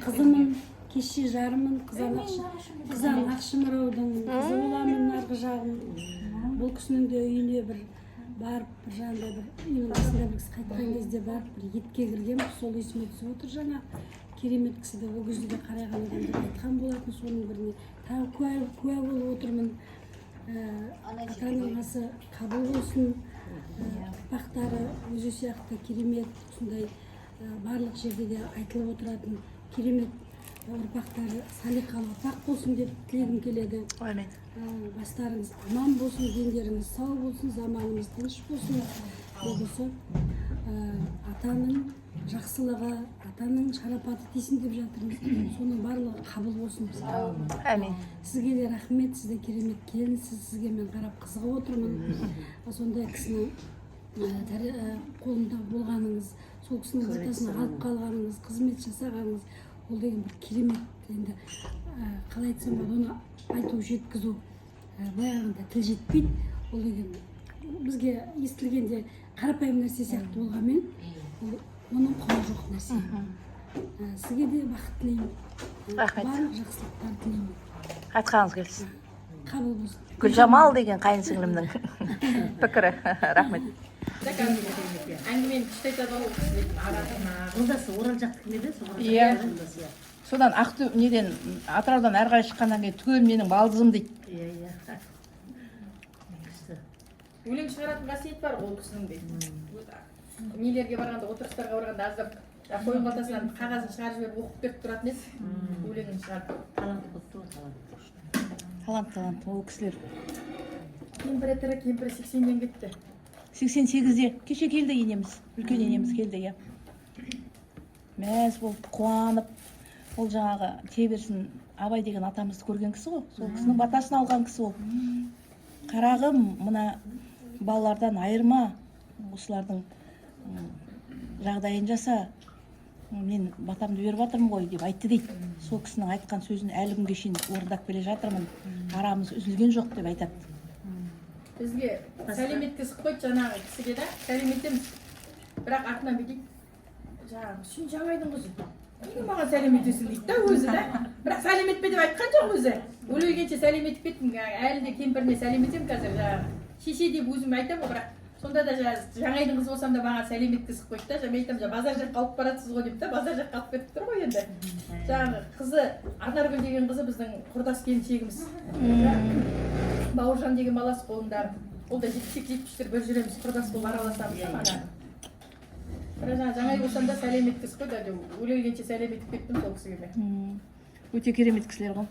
қызымын, кеше жарымын, қызан Ақшымыраудың қызы боламын арғы жағым. Бұл кісінің де үйіне бір барып, бір жағында бір үйінің қасында бір кісі қайтқан кезде барып, бір етке кіргем, сол есіме түсіп отыр жаңа. Керемет кісі де ол кезде де қарайған адамдар айтқан болатын, соның біріне тағы куә болып отырмын. Ата-анасы қабыл болсын, ұрпақтары өзі сияқты керемет, осындай барлық жерде де айтылып отыратын керемет ұрпақтары салиқалы ұрпақ болсын деп тілегім келеді. Амин. Бастарыңыз аман болсын, дендеріңіз сау болсын, заманымыз тыныш болсын. Болысы атаның жақсылығы, атаның шарапаты тисін деп жатырмыз. Соның барлығы қабыл болсын бізге. Амин. Сізге де рахмет, сіз де керемет келінсіз, сізге мен қарап қызығып отырмын. Сондай кісінің қолында болғаныңыз, сол кісінің ортасына алып қалғаныңыз, қызмет жасағаныңыз, ол деген бір керемет. Енді қалай айтсам болады, оны айту жеткізу баяғында тіл жетпейді. Ол деген бізге естілгенде қарапайым нәрсе сияқты болғанмен, оның құны жоқ нәрсе. Сізге де бақыт тілеймін. Рахмет. Барлық жақсылықтар тілеймін. Айтқаныңыз келсін. Қабыл болсын. Гүлжамал деген қайынсіңлімнің пікірі. Рахмет. Әңгімені күшті айтады ғой, аратына. Жолдасы орал жақтық еді, Иә. Содан неден Атыраудан әрі қарай шыққаннан кейін түгел менің балдызым дейді. Иә. Өлең шығаратын қасиет бар ол кісінің дейді. Нелерге барғанда, отырыстарға барғанда аздап қойын қалтасынан қағазын шығарып жіберіп оқып беріп тұратын еді. Өлеңін шығарып. Талант қотты ғой, Талант, ол кісілер. Кемпірі 80-ден кетті. 88-де кеше келді енеміз, үлкен енеміз келді, иә. Мәз болып, қуанып, ол жаңағы Теберсін Абай деген атамызды көрген кісі ғой, сол кісінің батасын алған кісі ол. Қарағым, мына балалардан айырма, осылардың жағдайын жаса, мен батамды беріп жатырмын ғой деп айтты дейді. Сол кісінің айтқан сөзін әлі күнге шейін орындап келе жатырмын, арамыз үзілген жоқ деп айтады. Бізге сәлем еткізіп қойды жаңағы кісіге да, сәлем етеміз. Бірақ артынан бүйтейді, жаңағы, сен Жаңайдың қызы, неге маған сәлем етесің дейді да өзі да. Бірақ сәлем етпе деп айтқан жоқ өзі. Өлгенше сәлем етіп кеттім, әлі де кемпіріне сәлем етемін қазір жаңағы. Шеше деп өзім айтамын, бірақ сонда да Жаңайдың қызы болсам да маған сәлем еткізіп қойды да, мен айтамын, базар жаққа алып баратсыз ғой деп та, базар жаққа алып кетіп тұр ғой енді. Жаңағы қызы, Арнаргүл деген қызы біздің құрдас келіншегіміз. Бауыржан деген баласы қолындар. Ол да 70-70 бір жүреміз, құрдас болып араласамыз да мана. Бірақ Жаңай болсам да сәлем еткізіп қойды, өлгенше сәлем етіп кеттім сол кісіге. Өте керемет кісілер ғой.